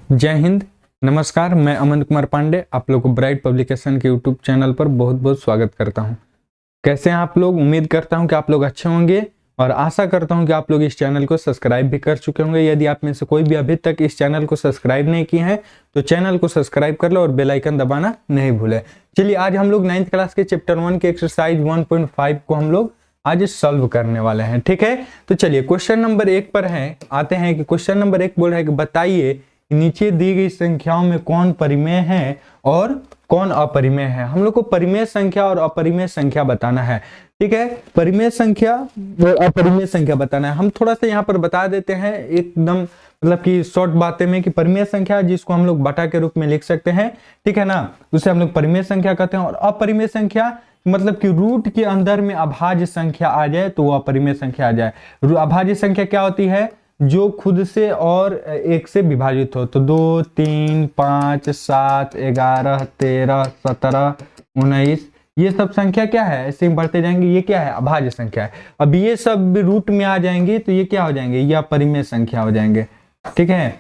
जय हिंद, नमस्कार। मैं अमन कुमार पांडे आप लोग को ब्राइट पब्लिकेशन के यूट्यूब चैनल पर बहुत बहुत स्वागत करता हूं। कैसे हैं आप लोग? उम्मीद करता हूं कि आप लोग अच्छे होंगे और आशा करता हूं कि आप लोग इस चैनल को सब्सक्राइब भी कर चुके होंगे। यदि आप में से कोई भी अभी तक इस चैनल को सब्सक्राइब नहीं किए हैं तो चैनल को सब्सक्राइब कर लो और बेल आइकन दबाना नहीं भूलें। चलिए, आज हम लोग 9th क्लास के चैप्टर 1 के एक्सरसाइज 1.5 को हम लोग आज सॉल्व करने वाले हैं। ठीक है, तो चलिए क्वेश्चन नंबर 1 पर आते हैं कि क्वेश्चन नंबर 1 बोल रहा है कि बताइए नीचे दी गई संख्याओं में कौन परिमेय है और कौन अपरिमेय है। हम लोग को परिमेय संख्या और अपरिमेय संख्या बताना है। ठीक है, परिमेय संख्या और अपरिमेय संख्या बताना है। हम थोड़ा सा यहाँ पर बता देते हैं एकदम मतलब कि शॉर्ट बातें में कि परिमेय संख्या जिसको हम लोग बटा के रूप में लिख सकते हैं, ठीक है ना, उसे हम लोग परिमेय संख्या कहते हैं। और अपरिमेय संख्या मतलब कि रूट के अंदर में अभाज्य संख्या आ जाए तो वो अपरिमेय संख्या आ जाए। अभाज्य संख्या क्या होती है? जो खुद से और एक से विभाजित हो। तो 2, 3, 5, 7, 11, 13, 17, 19 ये सब संख्या क्या है? ऐसे ही बढ़ते जाएंगे। ये क्या है? अभाज्य संख्या है। अब ये सब रूट में आ जाएंगे तो ये क्या हो जाएंगे? ये अपरिमेय संख्या हो जाएंगे। ठीक है,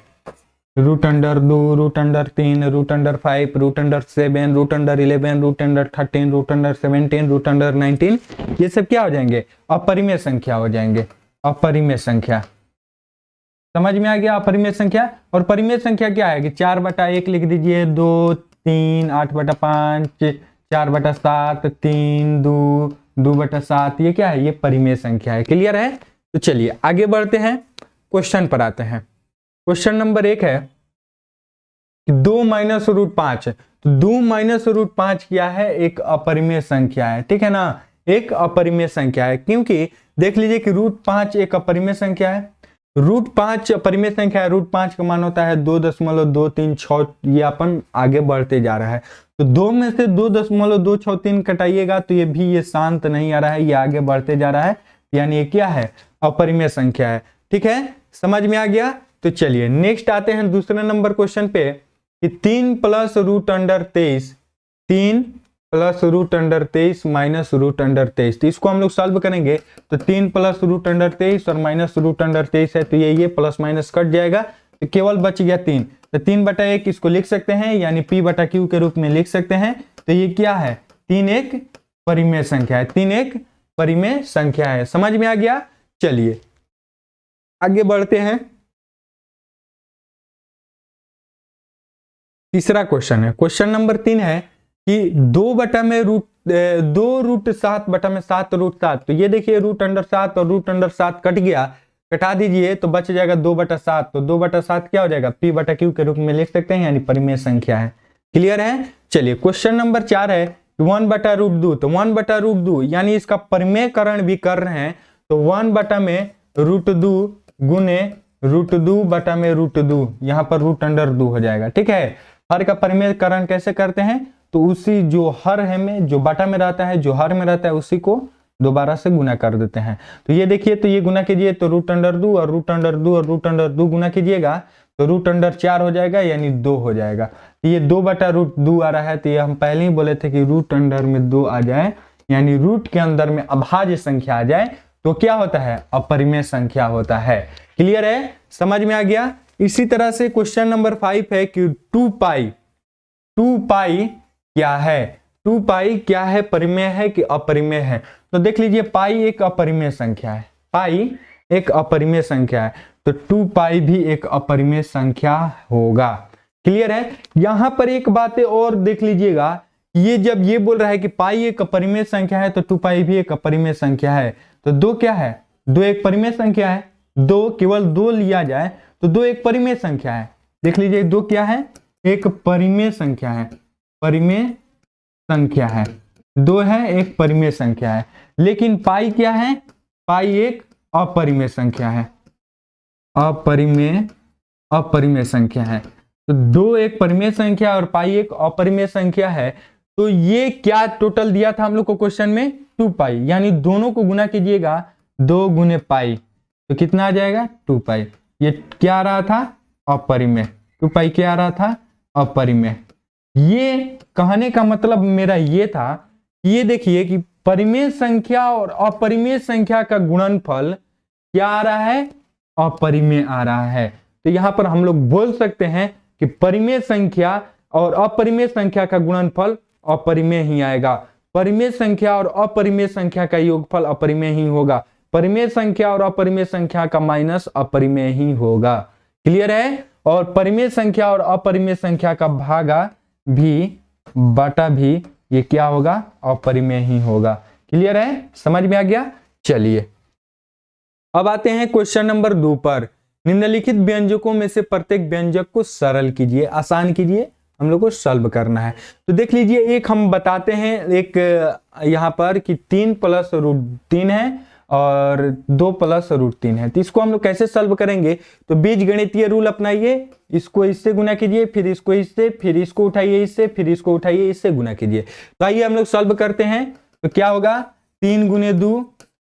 √2, √3, √5, √7, √11, √13, √17, √19 ये सब क्या हो जाएंगे? अपरिमेय संख्या हो जाएंगे। अपरिमेय संख्या समझ में आ गया? अपरिमेय संख्या। और परिमेय संख्या क्या है कि 4/1 लिख दीजिए, 2, 3, 8/5, 4/7, 3, 2, 2/7 ये क्या है? ये परिमेय संख्या है। क्लियर है? तो चलिए आगे बढ़ते हैं, क्वेश्चन पर आते हैं। क्वेश्चन नंबर 1 है कि 2 - √5। तो 2 - √5 क्या है? एक अपरिमेय संख्या है। ठीक है ना, एक अपरिमेय संख्या है। क्योंकि देख लीजिए कि √5 एक अपरिमेय संख्या है। √5 अपरिमेय संख्या है। √5 का मान होता है 2.236। ये अपन आगे बढ़ते जा रहा है। तो 2 में से 2.263 कटाइएगा तो ये भी ये शांत नहीं आ रहा है, ये आगे बढ़ते जा रहा है, यानी ये क्या है? अपरिमेय संख्या है। ठीक है, समझ में आ गया? तो चलिए नेक्स्ट आते हैं दूसरे नंबर क्वेश्चन पे कि 3 + √23, 3 + √23 - √23। तो इसको हम लोग सॉल्व करेंगे। तो 3 + √23 और -√23 है तो ये प्लस माइनस कट जाएगा तो केवल बच गया 3। तो 3/1 इसको लिख सकते हैं, यानी P/Q के रूप में लिख सकते हैं। तो ये क्या है? 3 एक परिमेय संख्या है। 3 एक परिमेय संख्या है। समझ में आ गया? चलिए आगे बढ़ते हैं। तीसरा क्वेश्चन है, क्वेश्चन नंबर 3 है कि 2/7/7 तो ये देखिए √7 और √7 कट गया, कटा दीजिए तो बच जाएगा 2/7। तो 2/7 क्या हो जाएगा? P/Q के रूप में लिख सकते हैं, यानी परिमेय संख्या है। क्लियर है? चलिए क्वेश्चन नंबर 4 है 1/√2। तो 1/√2 यानी इसका परिमेयकरण भी कर रहे हैं तो 1/√2 गुने √2/√2 यहाँ पर √2 हो जाएगा। ठीक है, हर का परिमेयकरण कैसे करते हैं? तो उसी जो हर है में जो बटा में रहता है, जो हर में रहता है उसी को दोबारा से गुना कर देते हैं। तो ये देखिए, तो ये गुना कीजिए तो √2 और √2 और √2 गुना कीजिएगा तो √4 हो जाएगा, यानी 2 हो जाएगा। तो ये 2/√2 आ रहा है। तो ये हम पहले ही बोले थे कि √2 आ जाए, यानी रूट के अंदर में अभाज्य संख्या आ जाए तो क्या होता है? अपरिमेय संख्या होता है। क्लियर है? समझ में आ गया? इसी तरह से क्वेश्चन नंबर 5 है कि 2π क्या है? 2π क्या है? परिमेय है कि अपरिमेय है? तो देख लीजिए पाई एक अपरिमेय संख्या है। पाई एक अपरिमेय संख्या है तो 2π भी एक अपरिमेय संख्या होगा। क्लियर है? यहां पर एक बात और देख लीजिएगा, ये जब ये बोल रहा है कि पाई एक अपरिमेय संख्या है तो 2π भी एक अपरिमेय संख्या है। तो 2 क्या है? 2 एक परिमेय संख्या है। 2 केवल 2 लिया जाए तो 2 एक परिमेय संख्या है। देख लीजिए 2 क्या है? एक परिमेय संख्या है। परिमेय संख्या है। 2 है, एक परिमेय संख्या है। लेकिन पाई क्या है? पाई एक अपरिमेय संख्या है। अपरिमेय संख्या है। तो 2 एक परिमेय संख्या और पाई एक अपरिमेय संख्या है। तो ये क्या टोटल दिया था हम लोग को क्वेश्चन में? 2π, यानी दोनों को गुना कीजिएगा 2 गुने पाई तो कितना आ जाएगा? 2π। ये क्या आ रहा था? अपरिमेय। 2π क्या आ रहा था? अपरिमेय। ये कहने का मतलब मेरा ये था, ये देखिए कि परिमेय संख्या और अपरिमेय संख्या का गुणनफल क्या आ रहा है? अपरिमेय आ रहा है। तो यहां पर हम लोग बोल सकते हैं कि परिमेय संख्या और अपरिमेय संख्या का गुणनफल अपरिमेय ही आएगा। परिमेय संख्या और अपरिमेय संख्या का योगफल अपरिमेय ही होगा। परिमेय संख्या और अपरिमेय संख्या का माइनस अपरिमेय ही होगा। क्लियर है? और परिमेय संख्या और अपरिमेय संख्या का भागा भी बटा भी ये क्या होगा? अपरिमेय ही होगा। क्लियर है? समझ में आ गया? चलिए अब आते हैं क्वेश्चन नंबर 2 पर। निम्नलिखित व्यंजकों में से प्रत्येक व्यंजक को सरल कीजिए, आसान कीजिए, हम लोग को सॉल्व करना है। तो देख लीजिए, एक हम बताते हैं, एक यहाँ पर कि 3 + √3 है और 2 + √3 है। तो इसको हम लोग कैसे सॉल्व करेंगे? तो बीजगणितीय रूल अपनाइए, इसको इससे गुना कीजिए, फिर इसको इससे, फिर इसको उठाइए इससे, फिर इसको उठाइए इससे, गुना कीजिए। तो आइए हम लोग सॉल्व करते हैं। तो क्या होगा? 3 × 2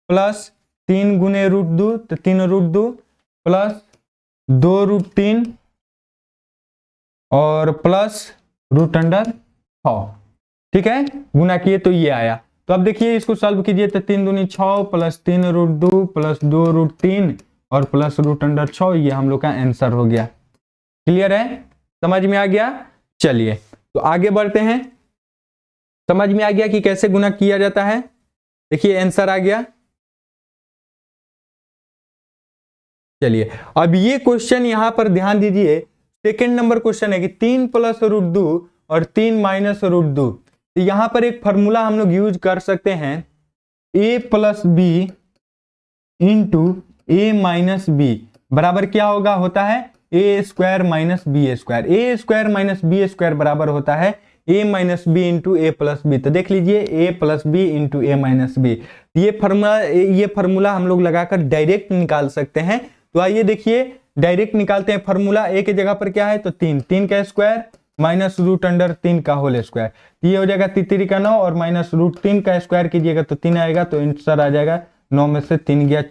+ 3 × √2, तो 3 √2 + 2 √3 और प्लस √6। ठीक है, गुना किए तो ये आया। तो अब देखिए इसको सॉल्व कीजिए, तो 3 दूनी 6 + 3 √2 + 2 √3 और प्लस √6, ये हम लोग का आंसर हो गया। क्लियर है? समझ में आ गया? चलिए तो आगे बढ़ते हैं। समझ में आ गया कि कैसे गुना किया जाता है? देखिए आंसर आ गया। चलिए अब ये क्वेश्चन यहां पर ध्यान दीजिए, सेकेंड नंबर क्वेश्चन है कि 3 + √2 और 3 - √2। तो यहां पर एक फॉर्मूला हम लोग यूज कर सकते हैं, a + b × a - b बराबर क्या होगा? होता है a² - b²। a² - b² बराबर होता है a - b × a + b। तो देख लीजिए a + b × a - b। ये फॉर्मूला हम लोग लगाकर डायरेक्ट निकाल सकते हैं। तो आइए देखिए डायरेक्ट निकालते हैं फॉर्मूला। a की जगह पर क्या है? तो 3 का स्क्वायर माइनस √3 का होल स्क्वायर, ये हो जाएगा 3 × 9 और माइनस √3 का स्क्वायर कीजिएगा तो 3 आएगा। तो आंसर आ जाएगा 9 में से 3 गया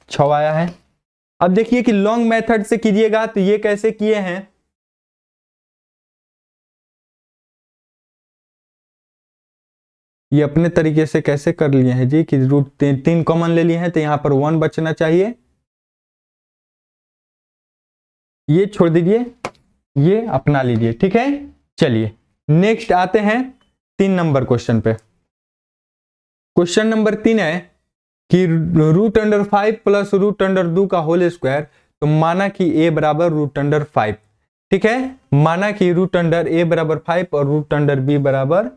6 आया है। अब देखिए कि लॉन्ग मेथड से कीजिएगा तो ये कैसे किए हैं? ये अपने तरीके से कैसे कर लिए हैं जी कि √3 कॉमन ले लिए हैं तो यहां पर 1 बचना चाहिए, ये छोड़ दीजिए, ये अपना लीजिए। ठीक है, चलिए नेक्स्ट आते हैं 3 नंबर क्वेश्चन पे। क्वेश्चन नंबर 3 है कि √5 + √2 का होल स्क्वायर। तो माना कि a बराबर √5। ठीक है, माना कि √a बराबर 5 और √b बराबर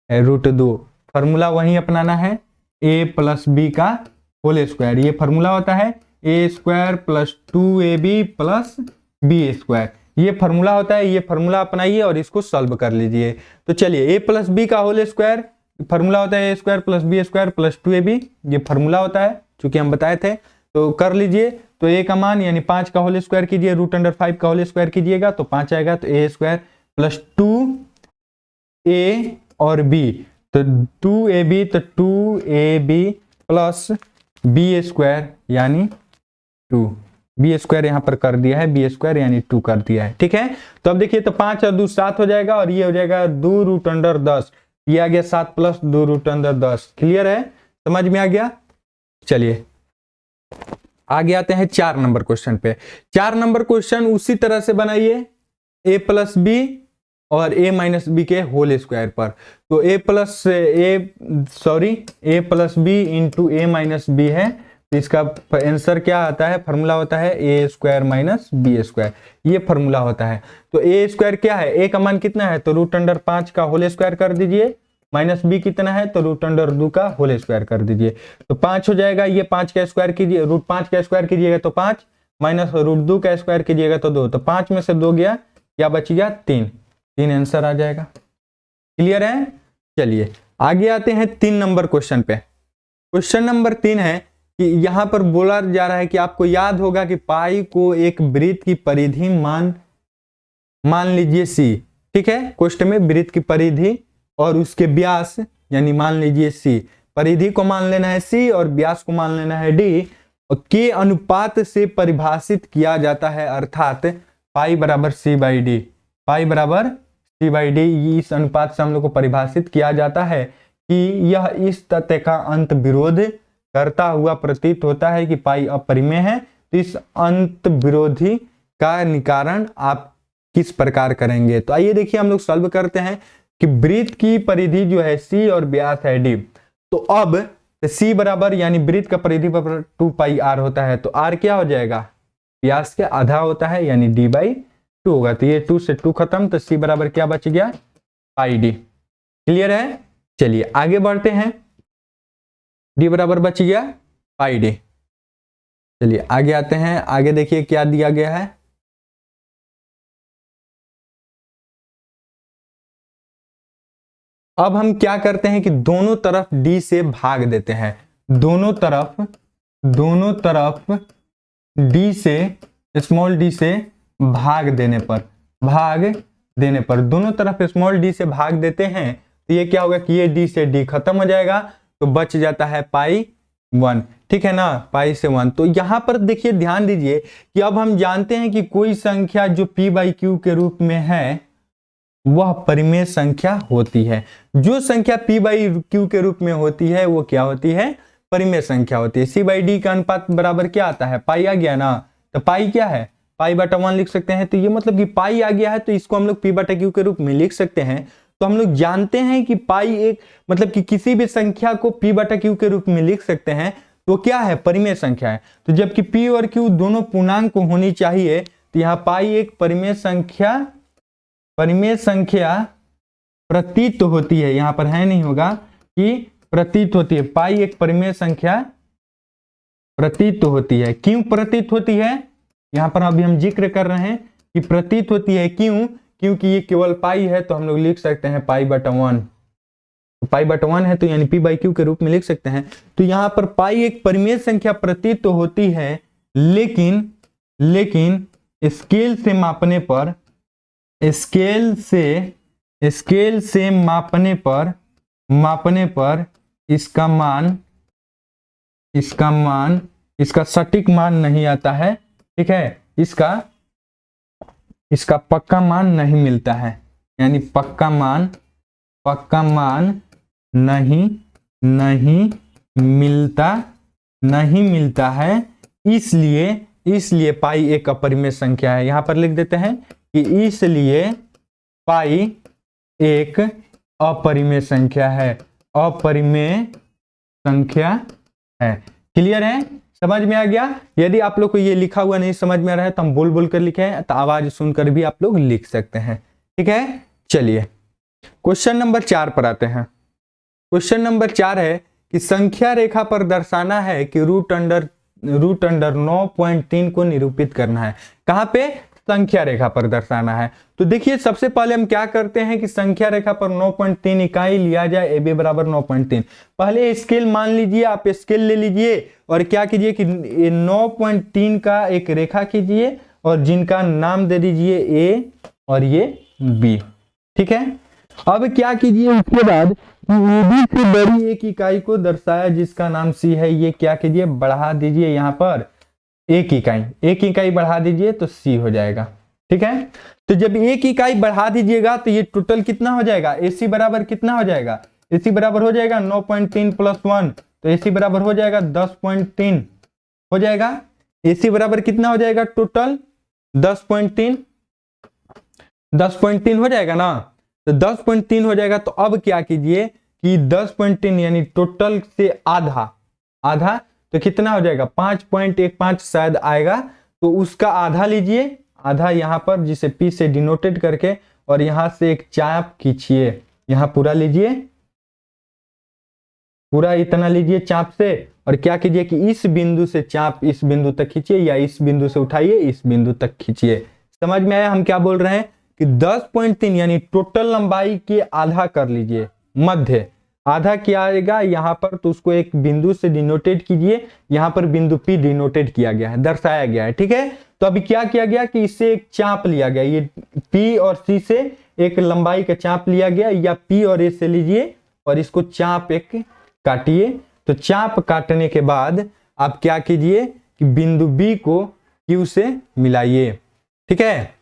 √2। फॉर्मूला वही अपनाना है, a + b का होल स्क्वायर। ये फॉर्मूला होता है a² + 2ab + b²। ये फॉर्मूला होता है, ये फॉर्मूला अपनाइए और इसको सॉल्व कर लीजिए। तो चलिए a + b का होल स्क्वायर फॉर्मूला होता है a² + b² + 2ab। ये फॉर्मूला होता है चूंकि हम बताए थे, तो कर लीजिए। तो a का मान यानी 5 का होल स्क्वायर कीजिए, √5 का होल स्क्वायर कीजिएगा तो 5 आएगा। तो a² + 2a और b, तो 2ab, तो 2ab + b² यानी 2, b² यहां पर कर दिया है, b² यानी 2 कर दिया है। ठीक है, तो अब देखिए तो 5 और 2 7 हो जाएगा और ये हो जाएगा 2√10, ये आ गया 7 + 2√10। क्लियर है? समझ में आ गया? चलिए आगे आते हैं 4 नंबर क्वेश्चन पे। 4 नंबर क्वेश्चन उसी तरह से बनाइए, a + b और a - b के होल स्क्वायर पर। तो a + b × a - b है, तो इसका आंसर क्या आता है? फॉर्मूला होता है a² - b²। ये फॉर्मूला होता है। तो a² क्या है? a का मान कितना है? तो √5 का होल स्क्वायर कर दीजिए, माइनस b कितना है? तो √2 का होल स्क्वायर कर दीजिए तो 5 हो जाएगा। ये 5 का स्क्वायर कीजिए, √5 का स्क्वायर कीजिएगा तो 5, माइनस √2 का स्क्वायर कीजिएगा तो 2, तो 5 में से 2 गया, क्या बच गया? 3 आंसर आ जाएगा। क्लियर है? चलिए आगे आते हैं 3 नंबर क्वेश्चन पे। क्वेश्चन नंबर 3 है कि यहां पर बोला जा रहा है कि आपको याद होगा कि पाई को एक वृत्त की परिधि मान लीजिए c। ठीक है, क्वेश्चन में वृत्त की परिधि और उसके व्यास यानी मान लीजिए c, परिधि को मान लेना है c और व्यास को मान लेना है d, के अनुपात से परिभाषित किया जाता है, अर्थात पाई बराबर c/d। पाई बराबर c/d, इस अनुपात से हम लोग को परिभाषित किया जाता है कि यह इस तथ्य का अंत विरोध करता हुआ प्रतीत होता है कि पाई अपरिमेय है। तो इस अंत विरोधी का निवारण आप किस प्रकार करेंगे। तो आइए देखिए हम लोग सॉल्व करते हैं कि वृत्त की परिधि जो है c और व्यास है d। तो अब c बराबर यानी वृत्त का परिधि बराबर 2 पाई r होता है, तो r क्या हो जाएगा, व्यास के आधा होता है यानी d/2 होगा। तो ये 2 से 2 खत्म, तो c बराबर क्या बच गया, पाई d। क्लियर है। चलिए आगे बढ़ते हैं, d बराबर बच गया पाई d। चलिए आगे आते हैं, आगे देखिए क्या दिया गया है। अब हम क्या करते हैं कि दोनों तरफ d से भाग देते हैं, दोनों तरफ d से, स्मॉल d से भाग देने पर दोनों तरफ स्मॉल d से भाग देते हैं, तो ये क्या होगा कि ये d से d खत्म हो जाएगा, तो बच जाता है पाई 1। ठीक है ना, पाई से 1। तो यहां पर देखिए ध्यान दीजिए कि अब हम जानते हैं कि कोई संख्या जो p/q के रूप में है वह परिमेय संख्या होती है। जो संख्या p/q के रूप में होती है वो क्या होती है, परिमेय संख्या होती है। c/d का अनुपात बराबर क्या आता है, पाई आ गया ना, तो पाई क्या है, पाई/1 लिख सकते हैं। तो ये मतलब कि पाई आ गया है, तो इसको हम लोग p/q के रूप में लिख सकते हैं। तो हम लोग जानते हैं कि पाई एक मतलब कि किसी भी संख्या को p/q के रूप में लिख सकते हैं, तो क्या है, परिमेय संख्या है। तो जबकि p और q दोनों पूर्णांक होनी चाहिए, तो यहाँ पाई एक परिमेय संख्या प्रतीत होती है, यहां पर है नहीं होगा कि प्रतीत होती है। पाई एक परिमेय संख्या प्रतीत होती है। क्यों प्रतीत होती है, यहां पर अभी हम जिक्र कर रहे हैं कि प्रतीत होती है। क्यों, क्योंकि ये केवल पाई है, तो हम लोग लिख सकते हैं पाई/1। तो पाई/1 है तो यानी p/q के रूप में लिख सकते हैं। तो यहां पर पाई एक परिमेय संख्या प्रतीत होती है, लेकिन स्केल से मापने पर मापने पर इसका सटीक मान नहीं आता है। ठीक है, इसका पक्का मान नहीं मिलता है, यानी पक्का मान नहीं मिलता है। इसलिए पाई एक अपरिमेय संख्या है। यहां पर लिख देते हैं कि इसलिए पाई एक अपरिमेय संख्या है, क्लियर है, समझ में आ गया। यदि आप लोग को ये लिखा हुआ नहीं समझ में आ रहा है तो हम बोल कर लिखे हैं, तो आवाज सुनकर भी आप लोग लिख सकते हैं। ठीक है, चलिए क्वेश्चन नंबर 4 पर आते हैं। क्वेश्चन नंबर 4 है कि संख्या रेखा पर दर्शाना है कि रूट अंडर 9.3 को निरूपित करना है। कहां पे, संख्या रेखा पर दर्शाना है। तो देखिए सबसे पहले हम क्या करते हैं कि संख्या रेखा पर 9.3 इकाई लिया जाए, ab बराबर 9.3। पहले स्केल मान लीजिए, आप स्केल ले लीजिए और क्या कीजिए कि 9.3 का एक रेखा कीजिए और जिनका नाम दे दीजिए a और ये b। ठीक है, अब क्या कीजिए उसके बाद ab से बड़ी एक इकाई को दर्शाया जिसका नाम c है, ये क्या कीजिए, बढ़ा दीजिए, यहाँ पर एक इकाई बढ़ा दीजिए तो c हो जाएगा। ठीक है, तो जब एक इकाई बढ़ा दीजिएगा तो ये टोटल कितना हो जाएगा, ac बराबर कितना हो जाएगा, ac बराबर हो जाएगा 9.3 + 1, तो ac बराबर हो जाएगा 10.3 हो जाएगा। ac बराबर कितना हो जाएगा, टोटल 10.3 हो जाएगा ना, तो 10.3 हो जाएगा। तो अब क्या कीजिए कि 10.3 यानी टोटल से आधा तो कितना हो जाएगा, 5.15 शायद आएगा, तो उसका आधा लीजिए, आधा यहाँ पर जिसे p से डिनोटेड करके, और यहां से एक चाप खींचिए, यहाँ पूरा लीजिए, पूरा इतना लीजिए चाप से, और क्या कीजिए कि इस बिंदु से चाप इस बिंदु तक खींचिए, या इस बिंदु से उठाइए इस बिंदु तक खींचिए। समझ में आया हम क्या बोल रहे हैं कि 10.3 यानी टोटल लंबाई के आधा कर लीजिए, मध्य आधा क्या आएगा यहाँ पर, तो उसको एक बिंदु से डिनोटेड कीजिए, यहाँ पर बिंदु P डिनोटेड किया गया है, दर्शाया गया है। ठीक है, तो अभी क्या किया गया कि इससे एक चाप लिया गया, ये P और C से एक लंबाई का चाप लिया गया, या P और A से लीजिए और इसको चाप एक काटिए। तो चाप काटने के बाद आप क्या कीजिए कि बिंदु B को Q से मिलाइए। ठीक है,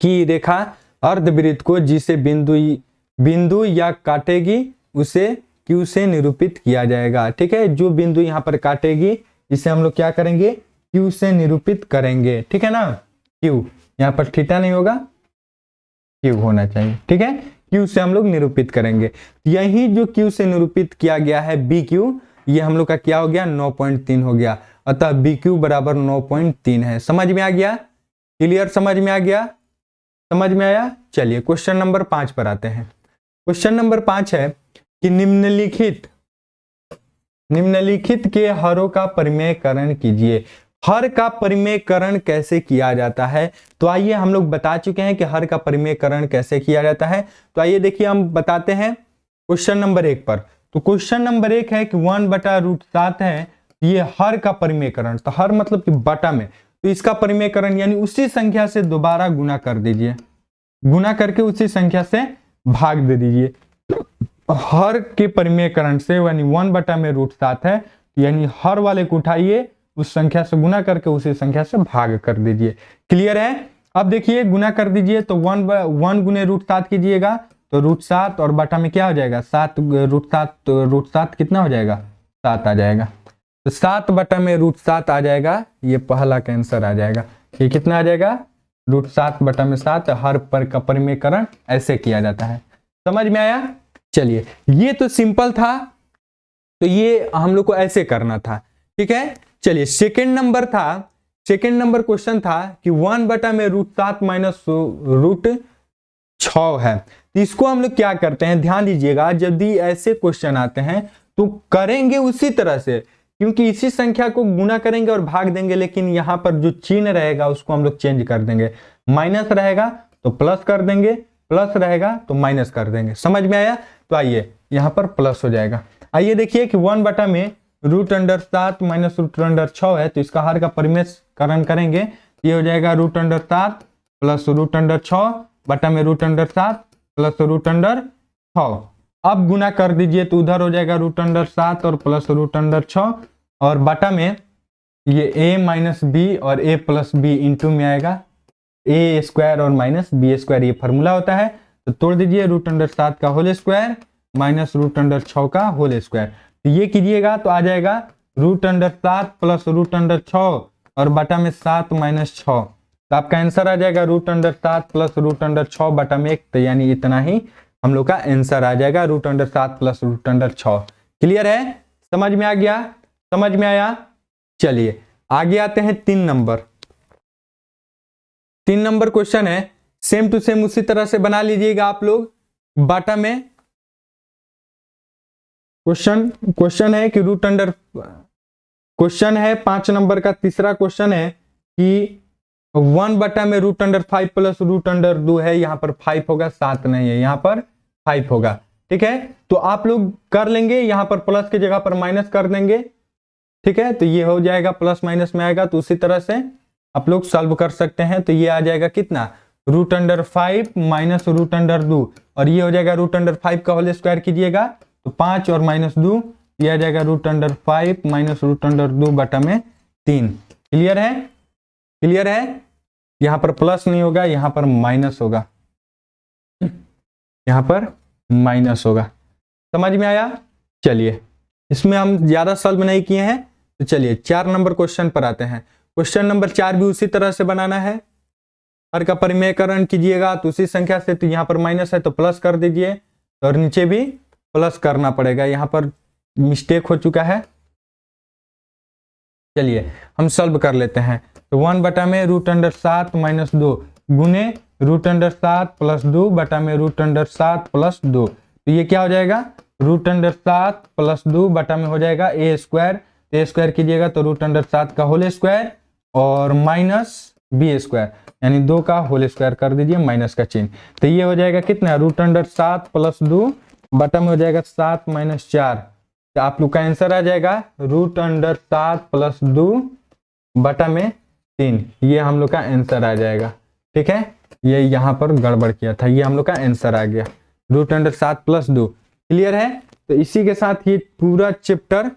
कि रेखा अर्धवृत्त को जिसे बिंदु या काटेगी उसे Q से निरूपित किया जाएगा। ठीक है, जो बिंदु यहाँ पर काटेगी इसे हम लोग क्या करेंगे, Q से निरूपित करेंगे। ठीक है ना, Q यहाँ पर थीटा नहीं होगा, क्यू होना चाहिए। ठीक है, क्यू से हम लोग निरूपित करेंगे। यही जो क्यू से निरूपित किया गया है बी क्यू, ये हम लोग का क्या हो गया 9.3 हो गया। अतः बी क्यू बराबर 9.3 है। समझ में आ गया? क्लियर? समझ में आ गया? समझ में आया? चलिए क्वेश्चन नंबर 5 पर आते हैं। क्वेश्चन नंबर 5 है कि निम्नलिखित के हरों का परिमेयकरण कीजिए। हर का परिमेयकरण कैसे किया जाता है? तो आइए, हम लोग बता चुके हैं कि हर का परिमेयकरण कैसे किया जाता है। तो आइए देखिए, हम बताते हैं क्वेश्चन नंबर 1 पर। तो क्वेश्चन नंबर 1 है कि 1/√7 है, ये हर का परिमेयकरण। तो हर मतलब कि बटा में, तो इसका परिमेयकरण यानी उसी संख्या से दोबारा गुना कर दीजिए, गुना करके उसी संख्या से भाग दे दीजिए। हर के परिमेयकरण से यानी 1/√7 है, यानी हर वाले को उठाइए, उस संख्या से गुना करके उसी संख्या से भाग कर दीजिए। क्लियर है? अब देखिए गुना कर दीजिए, तो 1 गुने √7 कीजिएगा तो √7 और बटा में क्या हो जाएगा 7 √7, तो √7 कितना हो जाएगा 7 आ जाएगा। तो 7 बटा में √7 आ जाएगा, ये पहला का आंसर आ जाएगा। ये कितना आ जाएगा √7 बटा में 7। हर पर का परिमेयकरण ऐसे किया जाता है। समझ में आया? चलिए, ये तो सिंपल था, तो ये हम लोग को ऐसे करना था। ठीक है, चलिए सेकंड नंबर क्वेश्चन था कि 1 में √7 माइनस √6 है। तो इसको हम लोग क्या करते हैं, ध्यान दीजिएगा, जब भी ऐसे क्वेश्चन आते हैं तो करेंगे उसी तरह से, क्योंकि इसी संख्या को गुना करेंगे और भाग देंगे, लेकिन यहाँ पर जो चिन्ह रहेगा उसको हम लोग चेंज कर देंगे। माइनस रहेगा तो प्लस कर देंगे, प्लस रहेगा तो माइनस कर देंगे। समझ में आया? तो आइए यहाँ पर प्लस हो जाएगा। आइए देखिए कि 1 में √7 माइनस √6 है, तो इसका हर का परिमेयकरण करेंगे, ये हो जाएगा √7 प्लस √6 बटा में √7 प्लस √6। अब गुना कर दीजिए तो उधर हो जाएगा √7 और प्लस √6 और बटा में ये a माइनस बी और a प्लस बी इंटू में आएगा a स्क्वायर और माइनस बी स्क्वायर, ये फॉर्मूला होता है। तो तोड़ दीजिए √7 का होल स्क्वायर माइनस √6 का होल स्क्वायर, तो ये कीजिएगा तो आ जाएगा √7 प्लस √6 और बटा में 7 माइनस 6। तो आपका आंसर आ जाएगा √7 प्लस √6 बटा में 1। तो यानी इतना ही हम लोग का आंसर आ जाएगा, √7 प्लस √6। क्लियर है? समझ में आ गया? समझ में आया? चलिए आगे आते हैं 3 नंबर क्वेश्चन है। सेम टू सेम उसी तरह से बना लीजिएगा आप लोग। बटा में क्वेश्चन है कि क्वेश्चन है 5 नंबर का तीसरा क्वेश्चन है कि 1 में √5 प्लस √2 है, यहाँ पर 5 होगा, 7 नहीं है, यहाँ पर 5 होगा। ठीक है, तो आप लोग कर लेंगे, यहाँ पर प्लस की जगह पर माइनस कर देंगे। ठीक है, तो ये हो जाएगा प्लस माइनस में आएगा, तो उसी तरह से आप लोग सॉल्व कर सकते हैं। तो ये आ जाएगा कितना √5 माइनस √2 और ये हो जाएगा √5 का होल स्क्वायर कीजिएगा तो 5 और माइनस 2, ये आ जाएगा √5 माइनस √2 बटा में 3। क्लियर है? क्लियर है? यहाँ पर प्लस नहीं होगा, यहाँ पर माइनस होगा, यहाँ पर माइनस होगा। समझ में आया? चलिए, इसमें हम ज्यादा सॉल्व नहीं किए हैं, तो चलिए 4 नंबर क्वेश्चन पर आते हैं। क्वेश्चन नंबर 4 भी उसी तरह से बनाना है। हर का परिमेयकरण कीजिएगा तो उसी संख्या से, तो यहाँ पर माइनस है तो प्लस कर दीजिए और नीचे भी प्लस करना पड़ेगा, यहाँ पर मिस्टेक हो चुका है। चलिए हम सॉल्व कर लेते हैं। तो 1 में √7 माइनस 2 गुने √7 प्लस 2 बटा में √7 प्लस 2, तो ये क्या हो जाएगा √7 प्लस 2 बटा में हो जाएगा a स्क्वायर। a स्क्वायर कीजिएगा तो √7 का होल स्क्वायर और माइनस b स्क्वायर, यानी 2 का होल स्क्वायर कर दीजिए, माइनस का चिन्ह। तो ये हो जाएगा कितना √7 प्लस 2 बटा में हो जाएगा 7 माइनस 4। तो आप लोग का आंसर आ जाएगा √7 प्लस 2 बटा में 3। ये हम लोग का आंसर आ जाएगा। ठीक है, ये यहाँ पर गड़बड़ किया था, ये हम लोग का आंसर आ गया √7 प्लस 2। क्लियर है? तो इसी के साथ ये पूरा चैप्टर,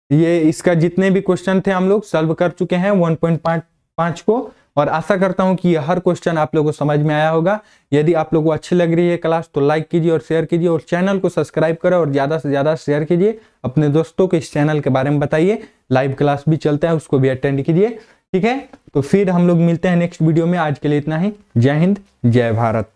ये इसका जितने भी क्वेश्चन थे हम लोग सॉल्व कर चुके हैं 1.5 को, और आशा करता हूं कि ये हर क्वेश्चन आप लोगों को समझ में आया होगा। यदि आप लोगों को अच्छी लग रही है क्लास तो लाइक कीजिए और शेयर कीजिए और चैनल को सब्सक्राइब करें और ज़्यादा से ज़्यादा शेयर कीजिए। अपने दोस्तों को इस चैनल के बारे में बताइए। लाइव क्लास भी चलता है, उसको भी अटेंड कीजिए। ठीक है, तो फिर हम लोग मिलते हैं नेक्स्ट वीडियो में। आज के लिए इतना ही। जय हिंद, जय भारत।